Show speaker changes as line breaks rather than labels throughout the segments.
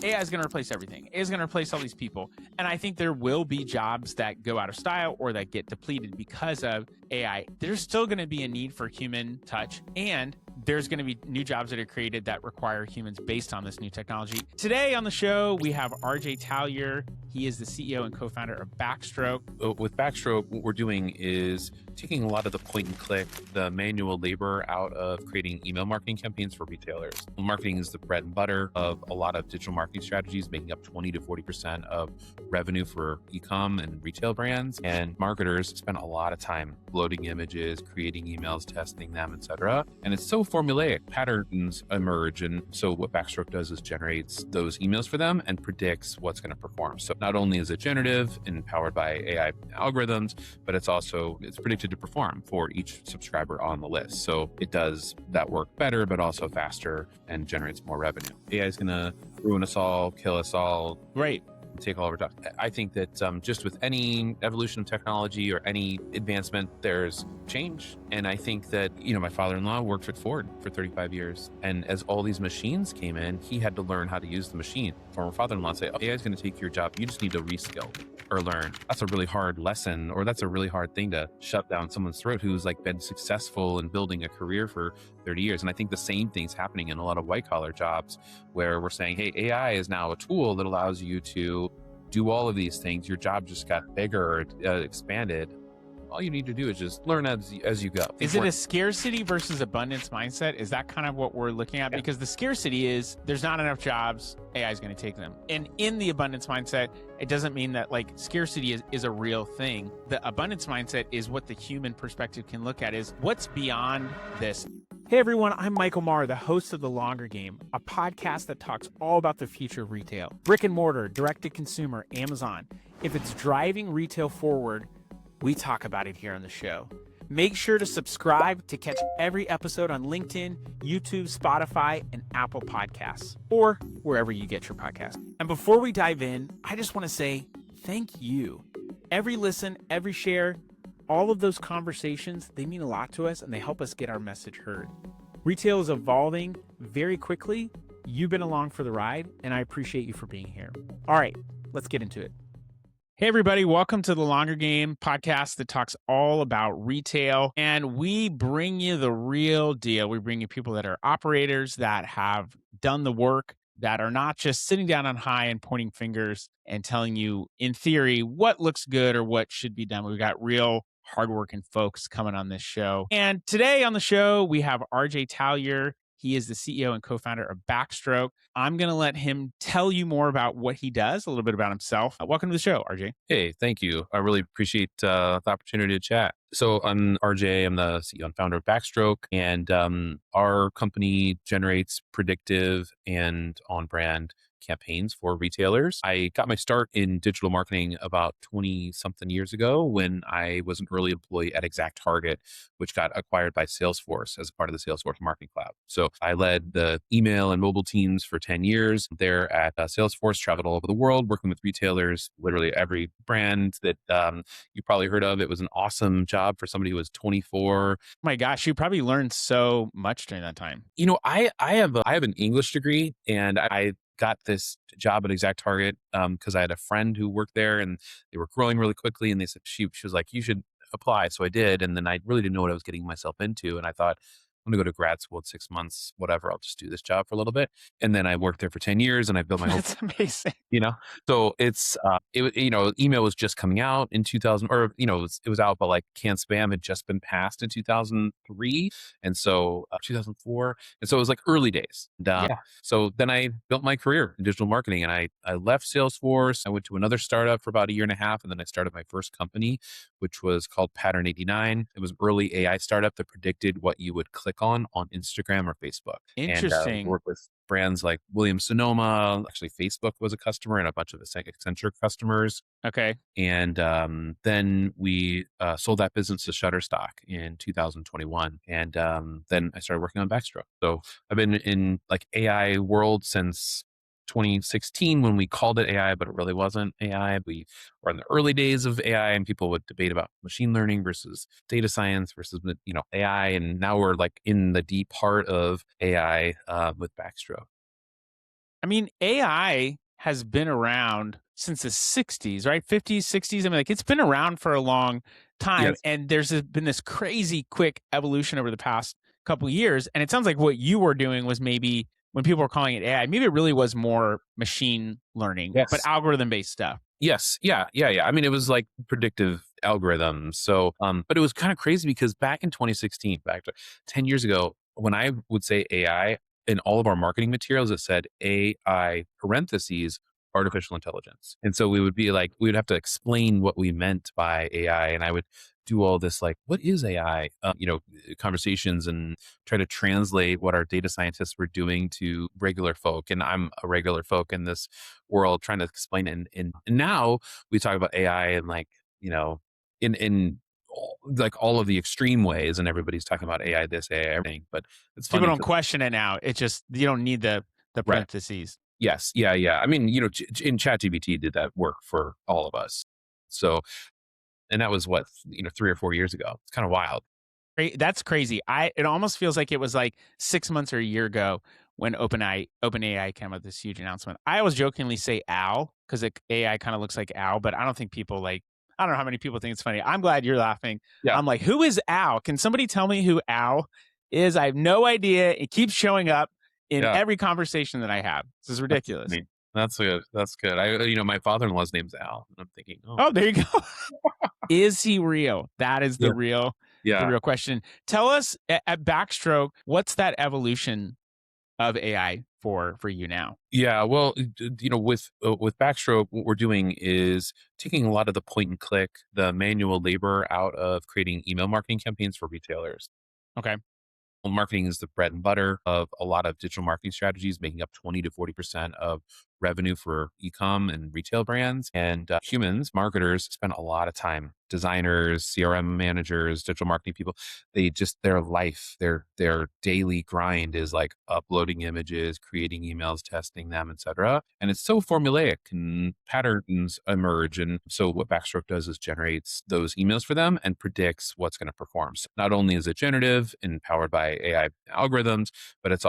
AI is going to replace everything. AI is going to replace all these people. And I think there will be jobs that go out of style or that get depleted because of AI. There's still going to be a need for human touch, and there's going to be new jobs that are created that require humans based on this new technology. Today on the show, we have RJ Talyor. He is the CEO and co-founder of Backstroke.
With Backstroke, what we're doing is taking a lot of the point and click, the manual labor out of creating email marketing campaigns for retailers. Marketing is the bread and butter of a lot of digital marketing strategies, making up 20 to 40% of revenue for e-com and retail brands. And marketers spend a lot of time loading images, creating emails, testing them, etc. And it's so formulaic. Patterns emerge. And so what Backstroke does is generates those emails for them and predicts what's going to perform. So not only is it generative and powered by AI algorithms, but it's predicted to perform for each subscriber on the list. So it does that work better, but also faster and generates more revenue. AI is going to ruin us all, kill us all.
Right.
Take all of our jobs. I think that just with any evolution of technology or any advancement, there's change. And I think that, my father-in-law worked at Ford for 35 years. And as all these machines came in, he had to learn how to use the machine. Former father-in-law say, AI is going to take your job. You just need to reskill or learn. That's a really hard lesson, or that's a really hard thing to shove down someone's throat who's been successful in building a career for 30 years. And I think the same thing's happening in a lot of white collar jobs where we're saying, hey, AI is now a tool that allows you to do all of these things. Your job just got bigger, expanded. All you need to do is just learn as you go.
Is it a scarcity versus abundance mindset? Is that kind of what we're looking at? Yeah. Because the scarcity is there's not enough jobs, AI is going to take them. And in the abundance mindset, it doesn't mean that scarcity is a real thing. The abundance mindset is what the human perspective can look at, is what's beyond this. Hey everyone, I'm Michael Maher, the host of The Longer Game, a podcast that talks all about the future of retail. Brick and mortar, direct to consumer, Amazon. If it's driving retail forward, we talk about it here on the show. Make sure to subscribe to catch every episode on LinkedIn, YouTube, Spotify, and Apple Podcasts, or wherever you get your podcasts. And before we dive in, I just want to say thank you. Every listen, every share, all of those conversations, they mean a lot to us and they help us get our message heard. Retail is evolving very quickly. You've been along for the ride, and I appreciate you for being here. All right, let's get into it. Hey, everybody. Welcome to The Longer Game podcast that talks all about retail. And we bring you the real deal. We bring you people that are operators, that have done the work, that are not just sitting down on high and pointing fingers and telling you, in theory, what looks good or what should be done. We've got real hardworking folks coming on this show. And today on the show, we have RJ Talyor. He is the CEO and co-founder of Backstroke. I'm going to let him tell you more about what he does, a little bit about himself. Welcome to the show, RJ.
Hey, thank you. I really appreciate the opportunity to chat. So I'm RJ. I'm the CEO and founder of Backstroke, and our company generates predictive and on-brand campaigns for retailers. I got my start in digital marketing about 20-something years ago when I was an early employee at ExactTarget, which got acquired by Salesforce as part of the Salesforce Marketing Cloud. So I led the email and mobile teams for 10 years there at Salesforce, traveled all over the world, working with retailers, literally every brand that you probably heard of. It was an awesome job for somebody who was 24.
My gosh, you probably learned so much during that time.
I have an English degree, and I got this job at ExactTarget because I had a friend who worked there, and they were growing really quickly. And they said she was like, "You should apply." So I did, and then I really didn't know what I was getting myself into. And I thought, I'm going to go to grad school in 6 months, whatever. I'll just do this job for a little bit. And then I worked there for 10 years, and I built my whole.
That's amazing.
So it's email was just coming out in 2000, or it was out, but canned spam had just been passed in 2003, and so 2004, and so it was early days. And, So then I built my career in digital marketing, and I left Salesforce. I went to another startup for about a year and a half, and then I started my first company, which was called Pattern 89. It was an early AI startup that predicted what you would click on Instagram or Facebook.
Interesting.
And work with brands like Williams Sonoma. Actually, Facebook was a customer, and a bunch of Accenture customers.
Okay.
And then we sold that business to Shutterstock in 2021. And then I started working on Backstroke. So I've been in AI world since 2016 when we called it AI, but it really wasn't AI. We were in the early days of AI, and people would debate about machine learning versus data science versus AI. And now we're in the deep heart of AI with Backstroke.
I mean, AI has been around since the 60s, right? 50s, 60s. I mean, like it's been around for a long time.
Yes.
And been this crazy quick evolution over the past couple of years. And it sounds like what you were doing was maybe when people were calling it AI, maybe it really was more machine learning, but
Yes.
algorithm based stuff.
Yes. Yeah. Yeah. Yeah. I mean, it was like predictive algorithms. So, but it was kind of crazy because back in 2016, back to 10 years ago, when I would say AI in all of our marketing materials, it said AI parentheses artificial intelligence. And so we would be like, we would have to explain what we meant by AI. And I would do all this like, what is AI? Conversations and try to translate what our data scientists were doing to regular folk. And I'm a regular folk in this world trying to explain it. And now we talk about AI and like, in like all of the extreme ways, and everybody's talking about AI this, AI everything. But it's
People
funny
don't
because
question it now. It just, you don't need the
right,
parentheses.
yes, yeah, yeah. I mean, in ChatGPT did that work for all of us. So, and that was what 3 or 4 years ago. It's kind of wild.
That's crazy. It almost feels like it was like 6 months or a year ago when OpenAI came out with this huge announcement. I always jokingly say Al because AI kind of looks like Al, but I don't think people like. I don't know how many people think it's funny. I'm glad you're laughing.
Yeah,
I'm like, who is Al? Can somebody tell me who Al is? I have no idea. It keeps showing up in
yeah.
every conversation that I have. This is
That's
ridiculous.
funny. That's good. That's good. My father-in-law's name's Al, and I'm thinking, oh,
Oh, there you go. Is he real? That is
yeah,
the
yeah.
real question. Tell us at Backstroke, what's that evolution of AI for you now?
Yeah, well, with Backstroke, what we're doing is taking a lot of the point and click, the manual labor out of creating email marketing campaigns for retailers.
Okay.
Well, marketing is the bread and butter of a lot of digital marketing strategies, making up 20 to 40% of revenue for ecom and retail brands. And humans, marketers, spend a lot of time. Designers, CRM managers, digital marketing people, their life, their daily grind is like uploading images, creating emails, testing them, etc. And it's so formulaic and patterns emerge. And so what Backstroke does is generates those emails for them and predicts what's going to perform. So not only is it generative and powered by AI algorithms, but it's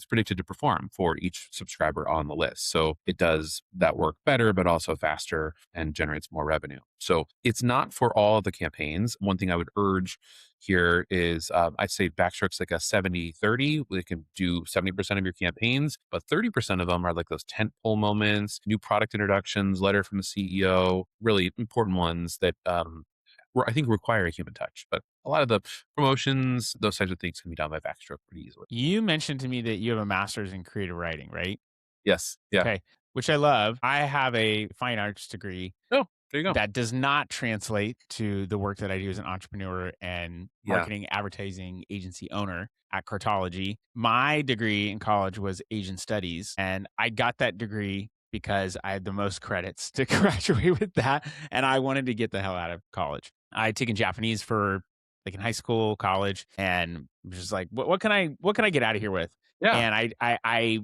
predicted to perform for each subscriber on the list. So it does that work better, but also faster and generates more revenue. So it's not for all of the campaigns. One thing I would urge here is I'd say Backstroke's like a 70-30. We can do 70% of your campaigns, but 30% of them are like those tentpole moments, new product introductions, letter from the CEO, really important ones that I think require a human touch. But a lot of the promotions, those types of things can be done by Backstroke pretty easily.
You mentioned to me that you have a master's in creative writing, right?
Yes. Yeah.
Okay. Which I love. I have a fine arts degree
Oh, there you go.
that does not translate to the work that I do as an entrepreneur and
Yeah.
marketing advertising agency owner at Cartology. My degree in college was Asian studies, and I got that degree because I had the most credits to graduate with that, and I wanted to get the hell out of college. I had taken Japanese for like in high school, college, and was just like, what can I get out of here with?
Yeah.
And I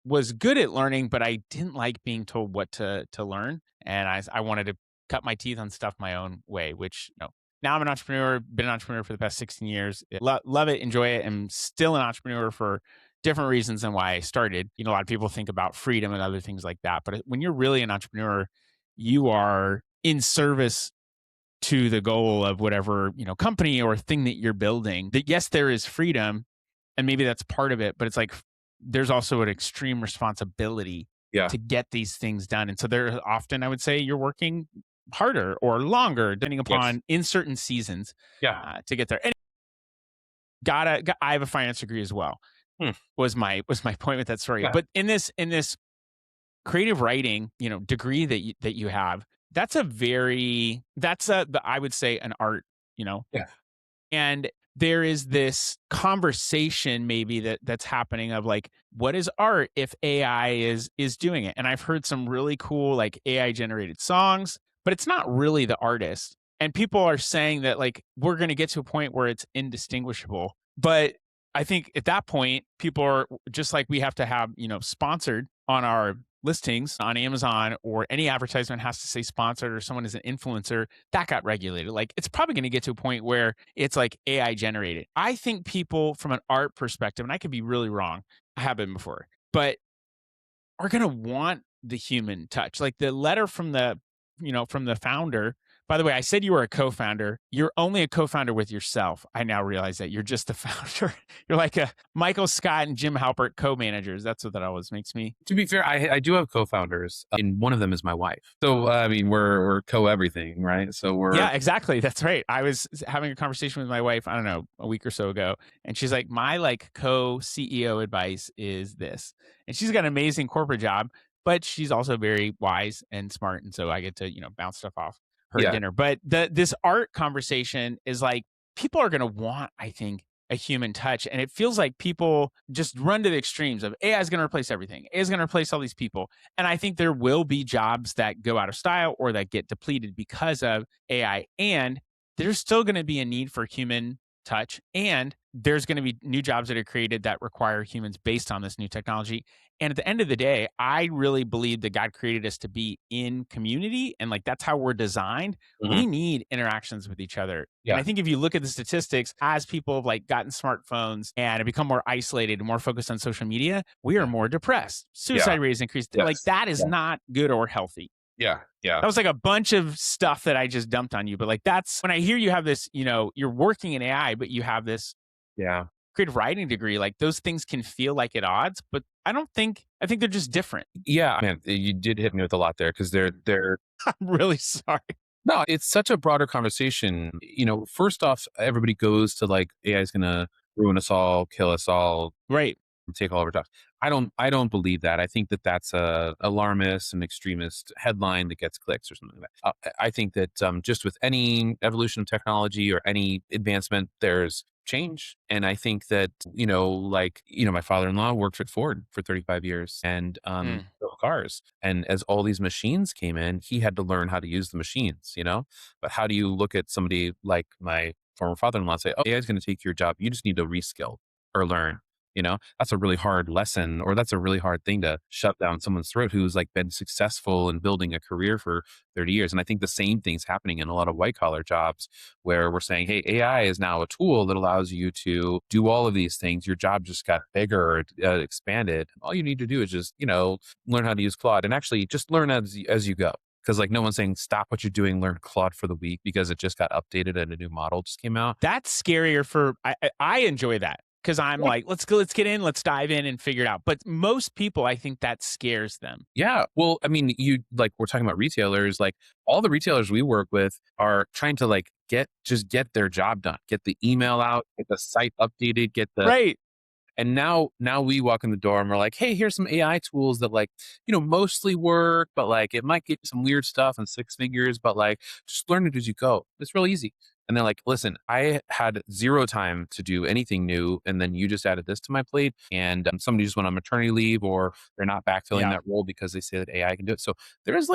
was good at learning, but I didn't like being told what to learn, and I wanted to cut my teeth on stuff my own way, which, now I'm an entrepreneur, been an entrepreneur for the past 16 years. Love it, enjoy it. I'm still an entrepreneur for different reasons than why I started. A lot of people think about freedom and other things like that. But when you're really an entrepreneur, you are in service to the goal of whatever, company or thing that you're building. That yes, there is freedom and maybe that's part of it, but it's like there's also an extreme responsibility
Yeah.
to get these things done. And so there often I would say you're working harder or longer depending
Yes.
upon in certain seasons
Yeah.
to get there. And I have a finance degree as well.
Hmm.
Was my point with that story.
Yeah.
But in this creative writing, degree that you have, I would say an art,
Yeah.
and there is this conversation maybe that's happening of like, what is art if AI is doing it? And I've heard some really cool like AI generated songs, but it's not really the artist. And people are saying that like we're going to get to a point where it's indistinguishable. But I think at that point, people are just like we have to have, sponsored on our listings on Amazon, or any advertisement has to say sponsored, or someone is an influencer that got regulated. Like it's probably going to get to a point where it's like AI generated. I think people from an art perspective, and I could be really wrong, I have been before, but are going to want the human touch. Like the letter from the founder. By the way, I said you were a co-founder. You're only a co-founder with yourself. I now realize that you're just the founder. You're like a Michael Scott and Jim Halpert co-managers. That's what that always makes me.
To be fair, I do have co-founders, and one of them is my wife. So I mean, we're co-everything, right? So
Yeah, exactly. That's right. I was having a conversation with my wife, I don't know, a week or so ago, and she's like, my like co-CEO advice is this. And she's got an amazing corporate job, but she's also very wise and smart. And so I get to, bounce stuff off her at
yeah,
dinner. But this art conversation is like people are gonna want, I think, a human touch. And it feels like people just run to the extremes of AI is gonna replace everything. AI is gonna replace all these people. And I think there will be jobs that go out of style or that get depleted because of AI. And there's still going to be a need for human touch. And there's going to be new jobs that are created that require humans based on this new technology. And at the end of the day, I really believe that God created us to be in community. And like that's how we're designed.
hmm
We need interactions with each other. And
yeah,
I think if you look at the statistics, as people have like gotten smartphones and have become more isolated and more focused on social media, we are
yeah,
more depressed.
yeah,
Suicide rates increased. Like
yes,
that is
yeah,
not good or healthy.
yeah, yeah,
That was like a bunch of stuff that I just dumped on you. But like that's when I hear you have this, you're working in AI, but you have this
yeah.
creative writing degree, like those things can feel like at odds, but I think they're just different.
Yeah, man, you did hit me with a lot there because they're
I'm really sorry.
no, it's such a broader conversation. First off, everybody goes to like AI is gonna ruin us all, kill us all,
Right.
take all of our jobs. I don't believe that. I think that that's a alarmist and extremist headline that gets clicks or something like that. I think that just with any evolution of technology or any advancement, there's change. And I think that, my father-in-law worked at Ford for 35 years and
Mm.
built cars. And as all these machines came in, he had to learn how to use the machines. But how do you look at somebody like my former father-in-law and say, oh, AI is going to take your job. You just need to reskill or learn. That's a really hard lesson, or that's a really hard thing to shove down someone's throat who's like been successful in building a career for 30 years. And I think the same thing's happening in a lot of white collar jobs where we're saying, hey, AI is now a tool that allows you to do all of these things. Your job just got bigger or expanded. All you need to do is just, learn how to use Claude and actually just learn as you go. Because like no one's saying stop what you're doing, learn Claude for the week because it just got updated and a new model just came out.
That's scarier for I enjoy that because I'm like, let's get in, let's dive in and figure it out. But most people, I think that scares them.
Yeah. Well, I mean, we're talking about retailers, like all the retailers we work with are trying to like get their job done, get the email out, get the site updated,
Right.
and now we walk in the door and we're like, hey, here's some AI tools that like, mostly work, but like it might get you some weird stuff in six figures, but like just learn it as you go. It's real easy. And they're like, listen, I had zero time to do anything new. And then you just added this to my plate. And somebody just went on maternity leave or they're not backfilling
Yeah.
that role because they say that AI can do it. So there is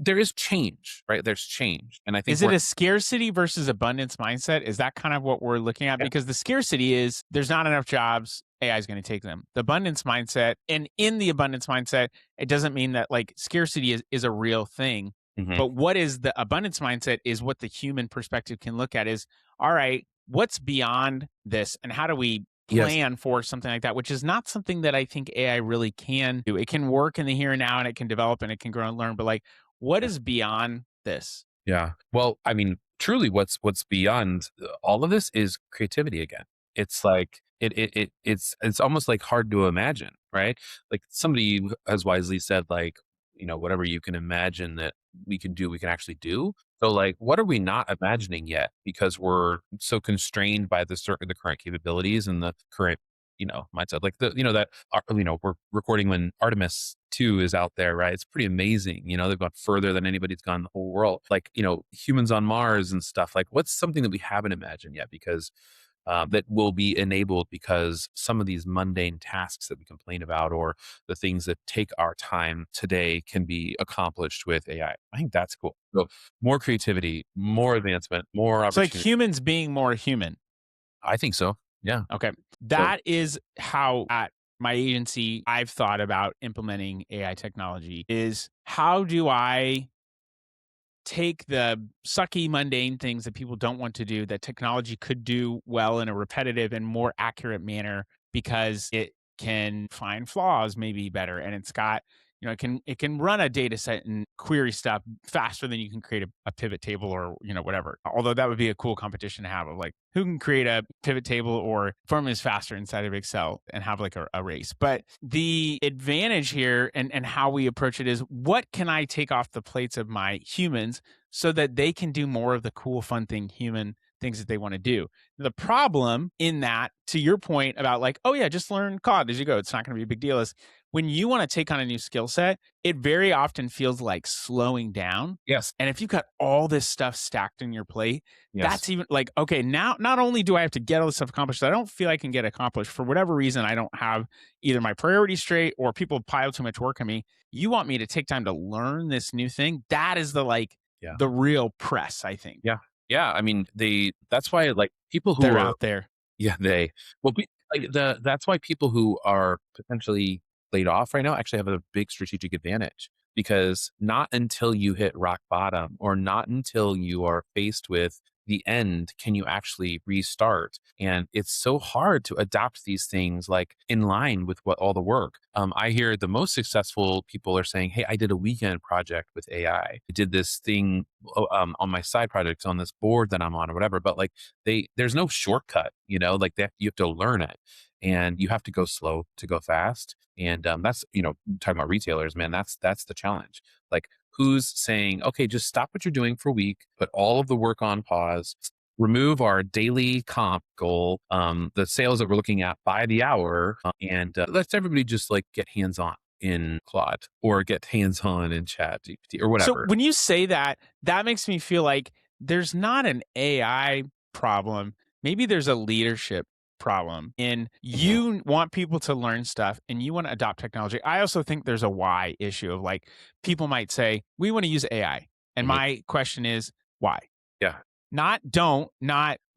there is change, right? There's change. And I think
Is it a scarcity versus abundance mindset? Is that kind of what we're looking at?
yeah,
Because the scarcity is there's not enough jobs, AI is going to take them. The abundance mindset, and in the abundance mindset, it doesn't mean that like scarcity is a real thing.
mhm,
But what is the abundance mindset is what the human perspective can look at is, all right, what's beyond this and how do we
yes.
plan for something like that, which is not something that I think AI really can do. It can work in the here and now and it can develop and it can grow and learn, but like what is beyond this?
Yeah. Well, I mean, truly what's beyond all of this is creativity again. It's like it's almost like hard to imagine, right? Like somebody has wisely said like, whatever you can imagine that we can do, we can actually do. So like what are we not imagining yet because we're so constrained by the current capabilities and the current mindset like we're recording when Artemis 2 is out there, right? It's pretty amazing. They've gone further than anybody's gone in the whole world. Like, humans on Mars and stuff. Like, what's something that we haven't imagined yet? Because that will be enabled because some of these mundane tasks that we complain about or the things that take our time today can be accomplished with AI. I think that's cool. So more creativity, more advancement, more
It's like
opportunity.
humans being more human.
I think so. Yeah.
Okay.
So
That is how at my agency I've thought about implementing AI technology is how do I take the sucky mundane things that people don't want to do that technology could do well in a repetitive and more accurate manner because it can find flaws maybe better, and it's got, it can run a data set and query stuff faster than you can create a pivot table or whatever. Although that would be a cool competition to have, of like who can create a pivot table or formulas faster inside of Excel, and have like a race. But the advantage here, and how we approach it, is what can I take off the plates of my humans so that they can do more of the cool, fun human things that they want to do. The problem in that, to your point about like, oh yeah, just learn code as you go, it's not going to be a big deal, is when you want to take on a new skill set, it very often feels like slowing down.
Yes.
And if you've got all this stuff stacked in your plate,
Yes.
that's even like, okay, now not only do I have to get all this stuff accomplished that I don't feel I can get accomplished for whatever reason, I don't have either my priorities straight or people pile too much work on me. You want me to take time to learn this new thing. That is the like
Yeah.
the real press, I think.
Yeah. Yeah. I mean, that's why like people who
They're
are
out there.
Yeah, that's why people who are potentially laid off right now actually have a big strategic advantage, because not until you hit rock bottom or not until you are faced with the end can you actually restart. And it's so hard to adopt these things like in line with what all the work. I hear the most successful people are saying, "Hey, I did a weekend project with AI. I did this thing on my side projects on this board that I'm on or whatever." But like there's no shortcut, like that you have to learn it, and you have to go slow to go fast. And that's talking about retailers, man. That's the challenge. Like who's saying, okay, just stop what you're doing for a week, put all of the work on pause, remove our daily comp goal, the sales that we're looking at by the hour, and let's everybody just like get hands on in Claude or get hands on in Chat GPT or
So
whatever.
when you say that, that makes me feel like there's not an AI problem. Maybe there's a leadership problem in you want people to learn stuff and you want to adopt technology. I also think there's a why issue of like people might say, we want to use AI. And
Mhm.
my question is, why?
Yeah.
Not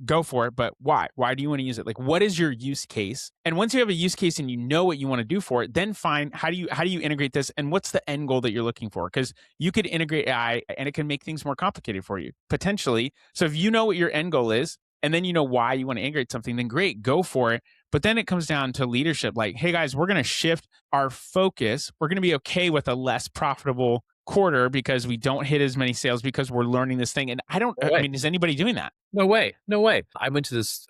go for it, but why? Why do you want to use it? Like, what is your use case? And once you have a use case and you know what you want to do for it, then find how do you integrate this, and what's the end goal that you're looking for? Because you could integrate AI and it can make things more complicated for you potentially. So if you know what your end goal is, and then you know why you want to integrate something, then great, go for it. But then it comes down to leadership. Like, hey guys, we're going to shift our focus. We're going to be okay with a less profitable quarter because we don't hit as many sales because we're learning this thing. And
No
I
way.
mean, is anybody doing that?
No way. No way. I went to this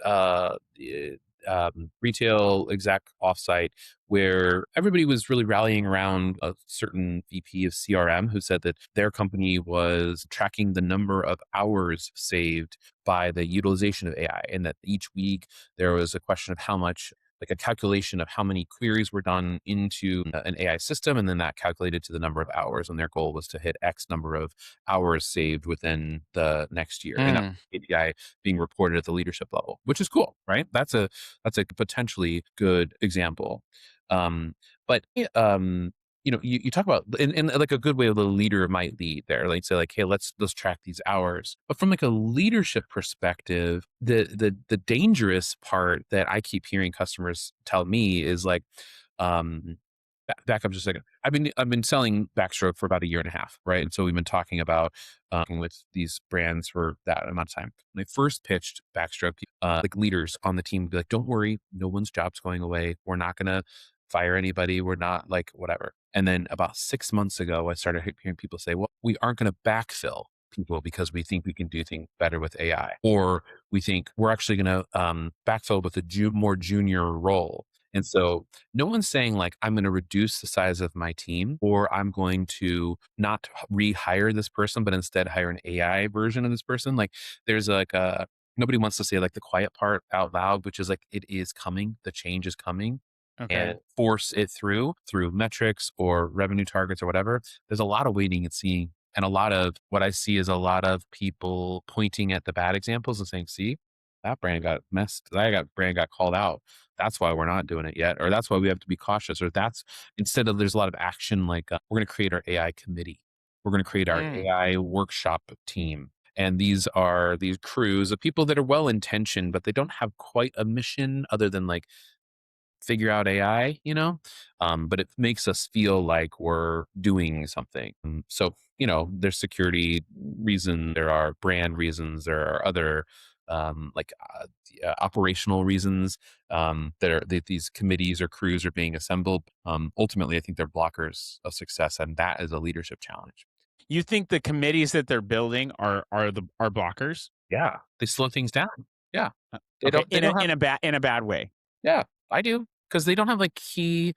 retail exec offsite where everybody was really rallying around a certain VP of CRM who said that their company was tracking the number of hours saved by the utilization of AI, and that each week there was a question of how much, like a calculation of how many queries were done into an AI system, and then that calculated to the number of hours. And their goal was to hit X number of hours saved within the next year. And that
Mm.
KPI being reported at the leadership level, which is cool, right? That's a potentially good example. But you talk about in like a good way the leader might lead there, like say like, hey, let's track these hours. But from like a leadership perspective, the dangerous part that I keep hearing customers tell me is like, back up just a second. I've been selling Backstroke for about a year and a half, right? And so we've been talking about with these brands for that amount of time. When I first pitched Backstroke, like leaders on the team would be like, "Don't worry, no one's job's going away. We're not gonna fire anybody. We're not like whatever." And then about 6 months ago, I started hearing people say, "Well, we aren't going to backfill people because we think we can do things better with AI, or we think we're actually going to backfill with a more junior role." And so no one's saying like, I'm going to reduce the size of my team, or I'm going to not rehire this person, but instead hire an AI version of this person. Like there's like nobody wants to say like the quiet part out loud, which is like, it is coming. The change is coming,
Okay.
and force it through metrics or revenue targets or whatever. There's a lot of waiting and seeing. And a lot of what I see is a lot of people pointing at the bad examples and saying, see, that brand got called out. That's why we're not doing it yet. Or that's why we have to be cautious. Or that's instead of, there's a lot of action like we're going to create our AI committee. We're going to create our
Mm.
AI workshop team. And these are these crews of people that are well intentioned, but they don't have quite a mission other than like figure out AI. But it makes us feel like we're doing something. So, there's security reason, there are brand reasons, there are other operational reasons that these committees or crews are being assembled. Ultimately, I think they're blockers of success, and that is a leadership challenge.
You think the committees that they're building are blockers?
Yeah, they slow things down. Yeah, they
Okay,
don't. They don't have.
in a bad way.
Yeah, I do because they don't have like key.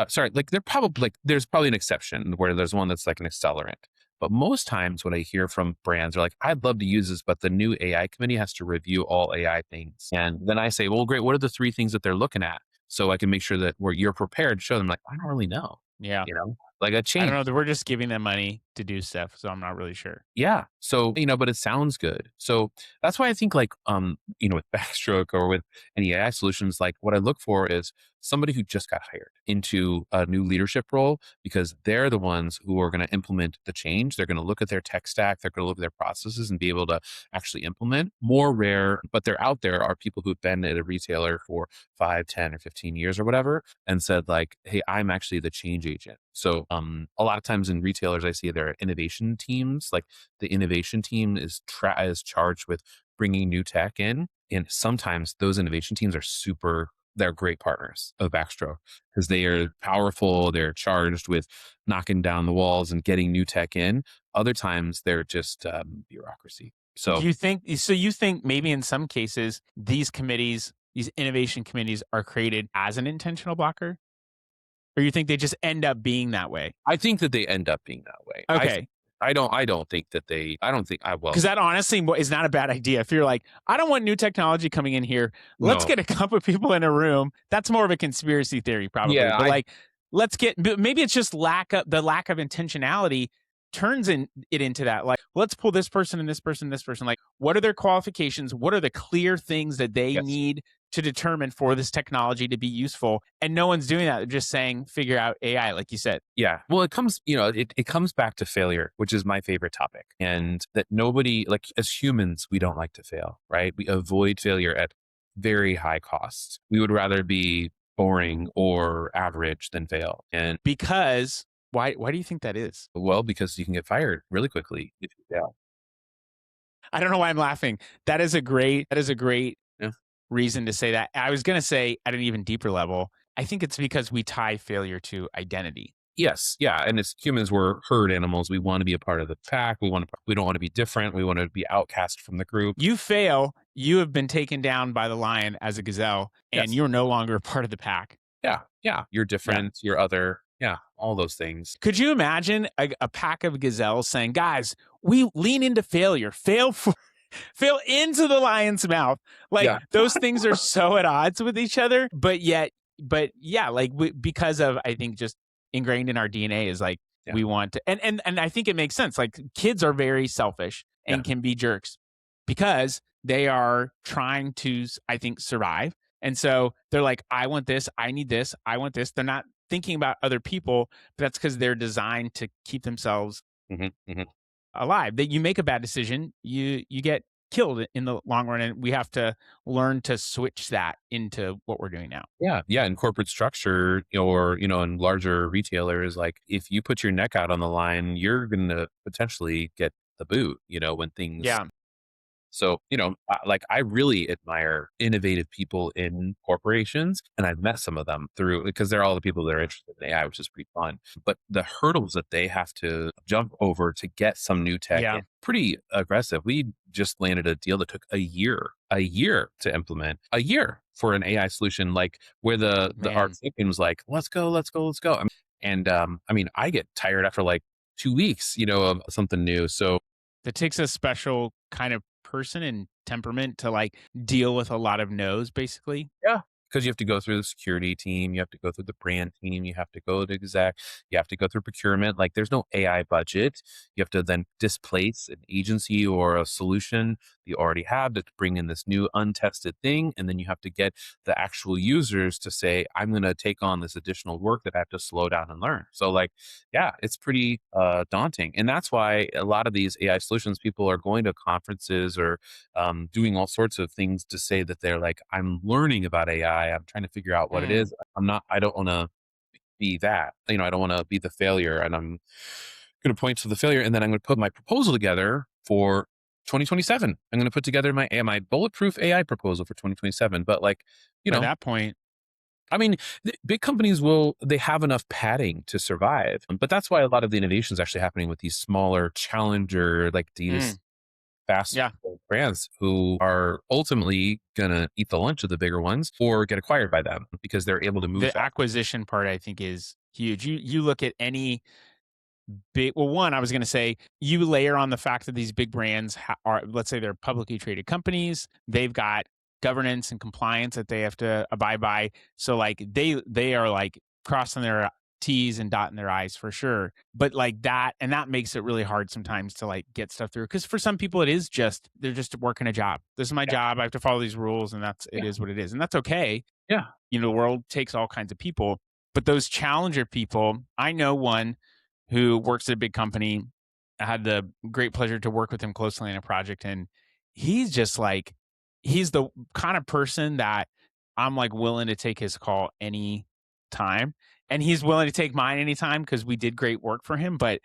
Sorry, like they're probably like there's probably an exception where there's one that's like an accelerant. But most times, what I hear from brands are like, "I'd love to use this, but the new AI committee has to review all AI things." And then I say, "Well, great. What are the three things that they're looking at?" So I can make sure that where you're prepared. Show them like, I don't really know.
Yeah.
Like a
I don't
change.
know. We're just giving them money to do stuff, so I'm not really sure.
Yeah. So, but it sounds good. So that's why I think like, with Backstroke or with any AI solutions, like what I look for is somebody who just got hired into a new leadership role because they're the ones who are going to implement the change. They're going to look at their tech stack. They're going to look at their processes and be able to actually implement. More rare, but they're out there are people who've been at a retailer for 5, 10, or 15 years or whatever and said like, hey, I'm actually the change agent. So a lot of times in retailers, I see there are innovation teams. Like the innovation team is charged with bringing new tech in, and sometimes those innovation teams are they're great partners of Backstroke because they are powerful. They're charged with knocking down the walls and getting new tech in. Other times they're just bureaucracy. So
You think maybe in some cases these innovation committees are created as an intentional blocker? Or you think they just end up being that way?
I think that they end up being that way.
Okay.
I don't think that I don't think I will.
Because that honestly is not a bad idea. If you're like, I don't want new technology coming in here, let's
No.
get a couple of people in a room. That's more of a conspiracy theory, probably.
Yeah,
But like, but maybe it's just the lack of intentionality turns it into that. Like, let's pull this person and this person and this person. Like, what are their qualifications? What are the clear things that they
yes.
need to determine for this technology to be useful? And no one's doing that. They're just saying, figure out AI, like you said.
Yeah. Well, it comes, it comes back to failure, which is my favorite topic. And that nobody, like as humans, we don't like to fail, right? We avoid failure at very high costs. We would rather be boring or average than fail. And
Because why do you think that is?
well, because you can get fired really quickly if you fail.
I don't know why I'm laughing. That is a great
Yeah.
reason to say that. I was going to say at an even deeper level, I think it's because we tie failure to identity.
Yes. Yeah. And as humans, we're herd animals. We want to be a part of the pack. We don't want to be different. We want to be outcast from the group.
You fail, you have been taken down by the lion as a gazelle, and
Yes.
you're no longer a part of the pack.
Yeah. Yeah. You're different. You're other. Yeah. All those things.
Could you imagine a pack of gazelles saying, guys, we lean into failure, fail into the lion's mouth. Like those things are so at odds with each other, but yeah, like because of, I think just ingrained in our DNA is like, we want to, and I think it makes sense. Like kids are very selfish and can be jerks because they are trying to, I think, survive. And so they're like, I want this, I need this, I want this. They're not thinking about other people, but that's because they're designed to keep themselves alive. That you make a bad decision, you get killed in the long run, and we have to learn to switch that into what we're doing now.
Yeah. In corporate structure or, in larger retailers, like if you put your neck out on the line, you're going to potentially get the boot, when things.
Yeah.
So, like I really admire innovative people in corporations, and I've met some of them because they're all the people that are interested in AI, which is pretty fun. But the hurdles that they have to jump over to get some new tech, is pretty aggressive. We just landed a deal that took a year to implement, a year for an AI solution, like where our thinking was like, let's go. And I get tired after like 2 weeks, of something new. So
it takes a special kind of person and temperament to like deal with a lot of no's, basically.
Yeah. Because you have to go through the security team, you have to go through the brand team, you have to go to exec, you have to go through procurement. Like there's no AI budget. You have to then displace an agency or a solution you already have to bring in this new untested thing. And then you have to get the actual users to say, I'm going to take on this additional work that I have to slow down and learn. So like, yeah, it's pretty daunting. And that's why a lot of these AI solutions, people are going to conferences or doing all sorts of things to say that they're like, I'm learning about AI. I'm trying to figure out what it is. I don't want to be that, I don't want to be the failure, and I'm going to point to the failure. And then I'm going to put my proposal together for 2027, I'm going to put together my bulletproof AI proposal for 2027. But like, you
By
know,
that point,
I mean, big companies they have enough padding to survive. But that's why a lot of the innovation is actually happening with these smaller challenger, like these fast
yeah,
brands who are ultimately going to eat the lunch of the bigger ones or get acquired by them because they're able to move
the
fast.
acquisition part I think is huge. You look at any big, well, one, I was going to say, you layer on the fact that these big brands are, let's say they're publicly traded companies, they've got governance and compliance that they have to abide by. So like they are like crossing their T's and dotting their I's for sure. But like that, and that makes it really hard sometimes to like get stuff through. Cause for some people it is just, they're just working a job. This is my
Yeah.
job. I have to follow these rules and it
Yeah.
is what it is. And that's okay.
Yeah.
You know, the world takes all kinds of people, but those challenger people, I know one who works at a big company. I had the great pleasure to work with him closely on a project. And he's just like, he's the kind of person that I'm like willing to take his call any time. And he's willing to take mine anytime because we did great work for him. But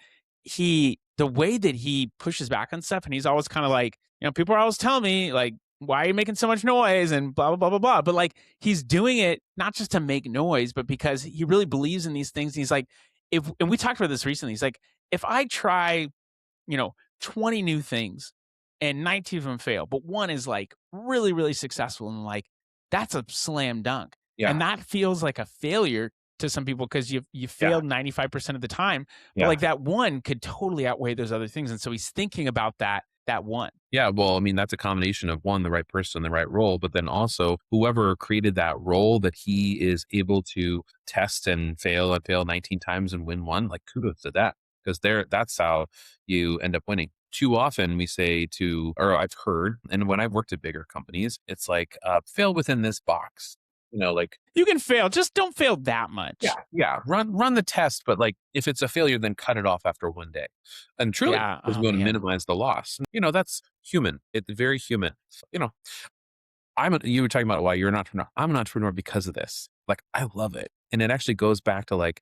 the way that he pushes back on stuff, and he's always kind of like, you know, people are always telling me, like, why are you making so much noise and blah, blah, blah, blah, blah. But like, he's doing it not just to make noise, but because he really believes in these things. And he's like, and we talked about this recently, he's like, if I try, 20 new things and 19 of them fail, but one is like really, really successful, and like, that's a slam dunk.
Yeah.
And that feels like a failure to some people because you failed 95% of the time. But
Yeah.
like that one could totally outweigh those other things. And so he's thinking about that one.
Yeah, well, I mean, that's a combination of one, the right person, the right role, but then also whoever created that role that he is able to test and fail 19 times and win one, like kudos to that. Because that's how you end up winning. Too often we say or I've heard, and when I've worked at bigger companies, it's like fail within this box. Like
You can fail, just don't fail that much.
yeah, run the test, but like if it's a failure, then cut it off after one day. And truly,
Yeah.
because
Oh,
we want to
man.
minimize the loss. That's human. It's very human. You know, you were talking about why you're an entrepreneur. I'm an entrepreneur because of this. Like I love it, and it actually goes back to like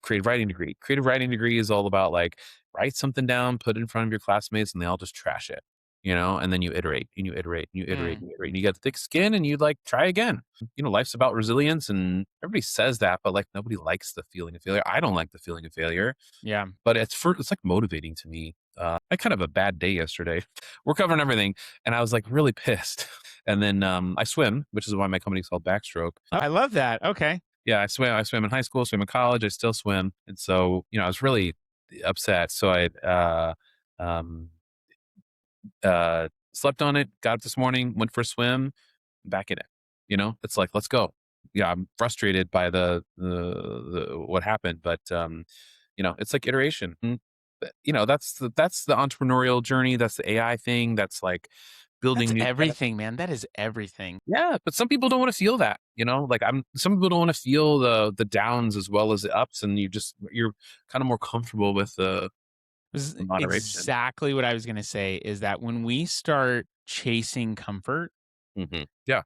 creative writing degree. Creative writing degree is all about like write something down, put it in front of your classmates, and they all just trash it. And then you iterate and you iterate and you iterate and you iterate and you get thick skin and you like try again. Life's about resilience and everybody says that, but like nobody likes the feeling of failure. I don't like the feeling of failure.
Yeah.
But it's like motivating to me. I kind of a bad day yesterday. We're covering everything, and I was like really pissed. And then I swim, which is why my company's called Backstroke.
I love that. Okay.
Yeah, I swim. I swim in high school, swim in college. I still swim, and so I was really upset. So I um, slept on it. Got up this morning, went for a swim, back in it. It's like let's go. Yeah, I'm frustrated by the what happened, but it's like iteration. That's the entrepreneurial journey. That's the AI thing. That's like building
That's
new
everything, man. That is everything.
Yeah, but some people don't want to feel that. Like some people don't want to feel the downs as well as the ups, and you're kind of more comfortable with the
This is
moderation.
exactly what I was going to say, is that when we start chasing comfort,
Yeah,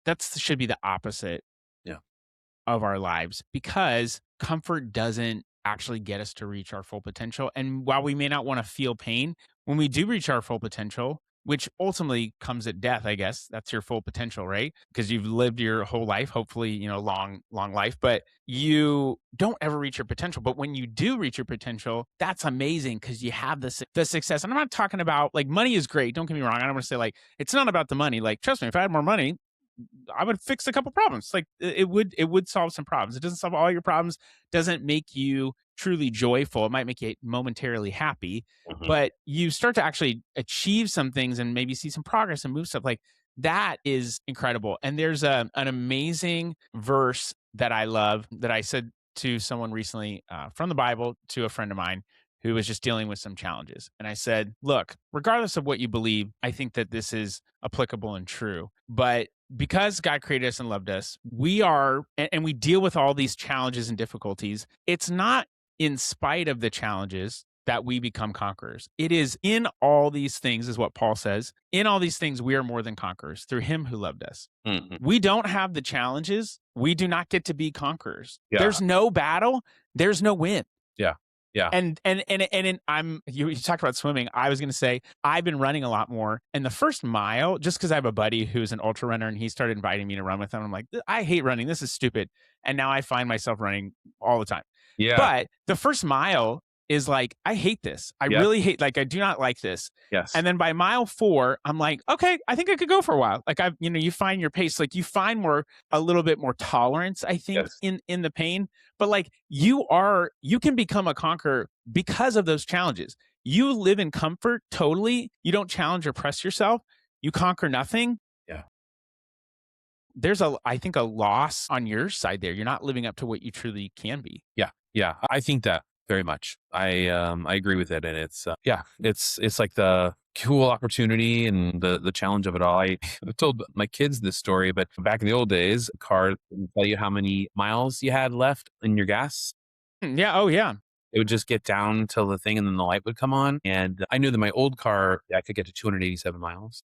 that should be the opposite
Yeah.
of our lives, because comfort doesn't actually get us to reach our full potential. And while we may not want to feel pain, when we do reach our full potential, which ultimately comes at death, I guess that's your full potential, right? Because you've lived your whole life, hopefully, long, long life, but you don't ever reach your potential. But when you do reach your potential, that's amazing because you have the success. And I'm not talking about like money is great. Don't get me wrong. I don't want to say like, it's not about the money. Like, trust me, if I had more money, I would fix a couple problems. Like it would solve some problems. It doesn't solve all your problems, doesn't make you truly joyful. It might make you momentarily happy, but you start to actually achieve some things and maybe see some progress and move stuff. Like that is incredible. And there's an amazing verse that I love that I said to someone recently from the Bible to a friend of mine who was just dealing with some challenges. And I said, look, regardless of what you believe, I think that this is applicable and true. But because God created us and loved us, we are, and we deal with all these challenges and difficulties. It's not in spite of the challenges that we become conquerors. It is in all these things, is what Paul says. In all these things, we are more than conquerors through him who loved us. We don't have the challenges. We do not get to be conquerors.
Yeah.
There's no battle. There's no win.
Yeah. Yeah.
You talked about swimming. I was going to say I've been running a lot more. And the first mile, just because I have a buddy who's an ultra runner and he started inviting me to run with him, I'm like, I hate running. This is stupid. And now I find myself running all the time.
Yeah.
But the first mile is like, I hate this. I
Yep.
really hate, like, I do not like this.
Yes.
And then by mile 4, I'm like, okay, I think I could go for a while. Like you find your pace, like you find a little bit more tolerance, I think,
Yes.
in the pain. But like you can become a conqueror because of those challenges. You live in comfort totally. You don't challenge or press yourself. You conquer nothing.
Yeah.
There's I think a loss on your side there. You're not living up to what you truly can be.
Yeah. Yeah. I think that very much. I agree with it. And it's, it's like the cool opportunity and the challenge of it all. I've told my kids this story, but back in the old days, a car would tell you how many miles you had left in your gas.
Yeah. Oh yeah.
It would just get down till the thing and then the light would come on. And I knew that my old car, I could get to 287 miles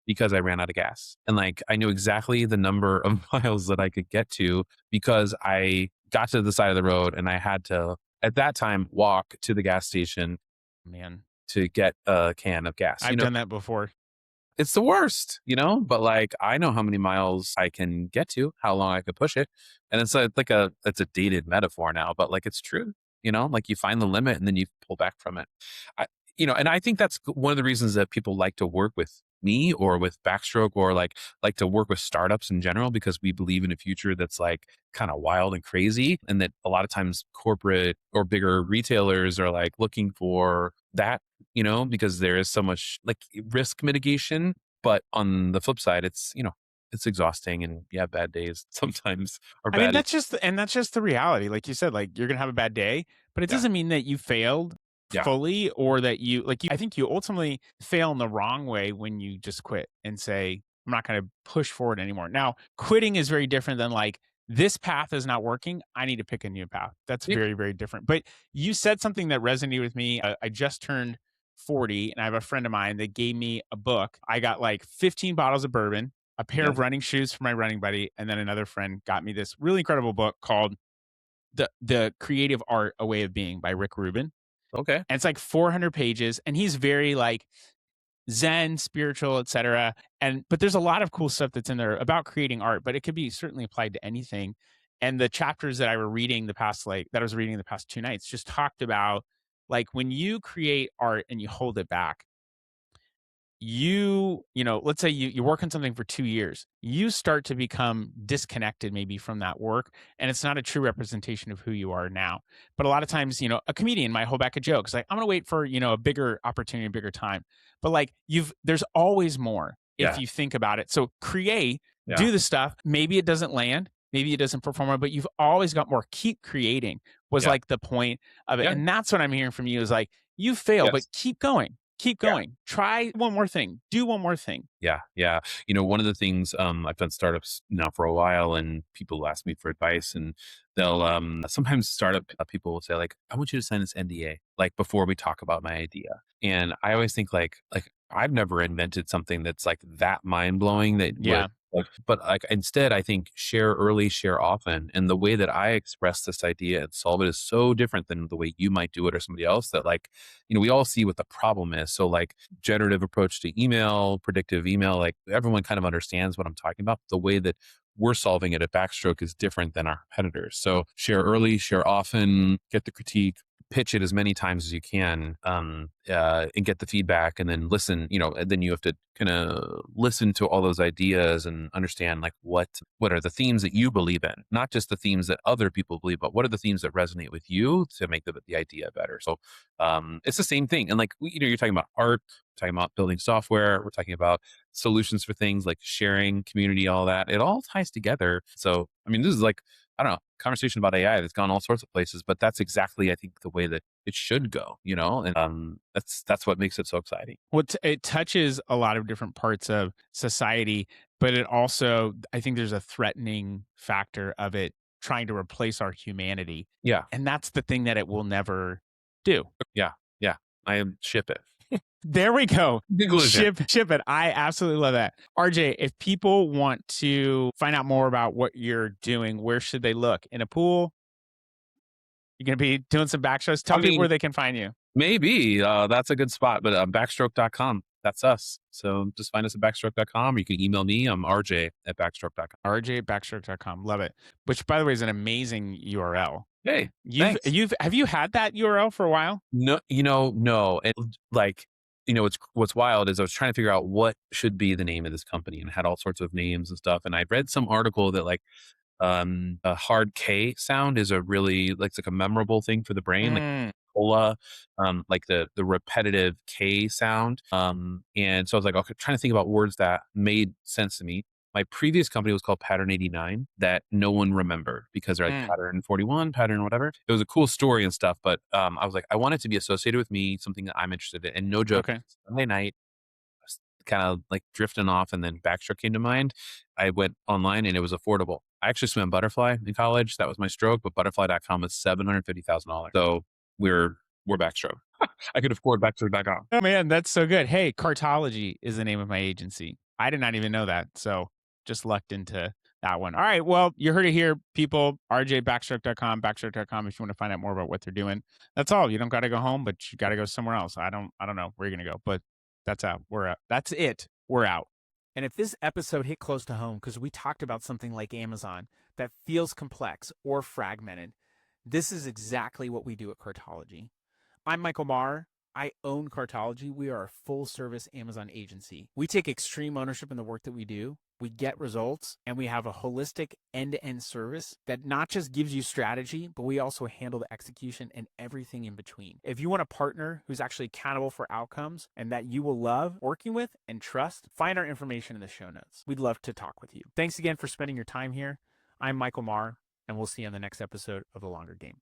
because I ran out of gas. And like, I knew exactly the number of miles that I could get to because I got to the side of the road and I had to, at that time, walk to the gas station
Man,
to get a can of gas.
I've done that before.
It's the worst, but like, I know how many miles I can get to, how long I could push it. And it's it's a dated metaphor now, but like, it's true, like you find the limit and then you pull back from it. And I think that's one of the reasons that people like to work with me or with Backstroke or like to work with startups in general, because we believe in a future that's like kind of wild and crazy. And that a lot of times corporate or bigger retailers are like looking for that, because there is so much like risk mitigation. But on the flip side, it's, it's exhausting and you have bad days sometimes. Or bad.
I mean, that's just the reality. Like you said, like you're going to have a bad day, but it doesn't mean that you failed fully or that I think you ultimately fail in the wrong way when you just quit and say, I'm not going to push forward anymore. Now, quitting is very different than like, this path is not working. I need to pick a new path. That's very, very different. But you said something that resonated with me. I just turned 40 and I have a friend of mine that gave me a book. I got like 15 bottles of bourbon, a pair of running shoes for my running buddy. And then another friend got me this really incredible book called The Creative Art, A Way of Being by Rick Rubin.
Okay.
And it's like 400 pages and he's very like Zen, spiritual, etc. But there's a lot of cool stuff that's in there about creating art, but it could be certainly applied to anything. And the chapters that I was reading the past 2 nights just talked about like when you create art and you hold it back, let's say you work on something for 2 years, you start to become disconnected maybe from that work. And it's not a true representation of who you are now. But a lot of times, a comedian might hold back a joke. It's like, I'm going to wait for, a bigger opportunity, a bigger time. But like there's always more if you think about it. So create, do the stuff. Maybe it doesn't land. Maybe it doesn't perform well, but you've always got more. Keep creating was like the point of it. And that's what I'm hearing from you is like, you fail, but keep going. Keep going. Try one more thing. Do one more thing.
Yeah. Yeah. One of the things, I've done startups now for a while and people ask me for advice and they'll, sometimes startup people will say like, I want you to sign this NDA, like before we talk about my idea. And I always think like I've never invented something that's like that mind blowing that but like instead I think share early, share often. And the way that I express this idea and solve it is so different than the way you might do it or somebody else that like, we all see what the problem is. So like generative approach to email, predictive email, like everyone kind of understands what I'm talking about. The way that we're solving it at Backstroke is different than our competitors. So share early, share often, get the critique, pitch it as many times as you can, and get the feedback and then listen, and then you have to kind of listen to all those ideas and understand like what are the themes that you believe in, not just the themes that other people believe, but what are the themes that resonate with you to make the idea better. So it's the same thing. And like, you're talking about art, we're talking about building software, we're talking about solutions for things like sharing, community, all that. It all ties together. So, I mean, this is like, I don't know, conversation about AI that's gone all sorts of places, but that's exactly, I think, the way that it should go, and that's what makes it so exciting.
Well, it touches a lot of different parts of society, but it also, I think there's a threatening factor of it trying to replace our humanity.
Yeah.
And that's the thing that it will never do.
Yeah. Yeah. I ship it.
There we go.
Conclusion.
Ship it. I absolutely love that. RJ, if people want to find out more about what you're doing, where should they look? In a pool? You're going to be doing some backstrokes. Tell
I
people
mean,
where they can find you.
maybe that's a good spot, but backstroke.com. That's us. So just find us at backstroke.com. You can email me. I'm RJ at backstroke.com.
rj@backstroke.com. Love it. Which, by the way, is an amazing URL.
Hey, thanks.
Have you had that URL for a while?
No, no. And like, what's wild is I was trying to figure out what should be the name of this company and had all sorts of names and stuff. And I read some article that like a hard K sound is a really like it's like a memorable thing for the brain, like
Mm,
cola, like the repetitive K sound. And so I was like, okay, trying to think about words that made sense to me. My previous company was called Pattern 89 that no one remembered because they're like Pattern 41, Pattern whatever. It was a cool story and stuff, but I was like, I want it to be associated with me, something that I'm interested in. And no joke,
okay.
Sunday night, kind of like drifting off and then Backstroke came to mind. I went online and it was affordable. I actually swam butterfly in college. That was my stroke, but butterfly.com was $750,000. So we're Backstroke. I could afford Backstroke.com.
Oh man, that's so good. Hey, Cartology is the name of my agency. I did not even know that. So just lucked into that one. All right. Well, you heard it here, people. rj@backstroke.com, backstroke.com if you want to find out more about what they're doing. That's all. You don't got to go home, but you got to go somewhere else. I don't know where you're going to go, but that's out. We're out. That's it. We're out. And if this episode hit close to home because we talked about something like Amazon that feels complex or fragmented, this is exactly what we do at Cartology. I'm Michael Marr. I own Cartology. We are a full-service Amazon agency. We take extreme ownership in the work that we do. We get results, and we have a holistic end-to-end service that not just gives you strategy, but we also handle the execution and everything in between. If you want a partner who's actually accountable for outcomes and that you will love working with and trust, find our information in the show notes. We'd love to talk with you. Thanks again for spending your time here. I'm Michael Marr, and we'll see you on the next episode of The Longer Game.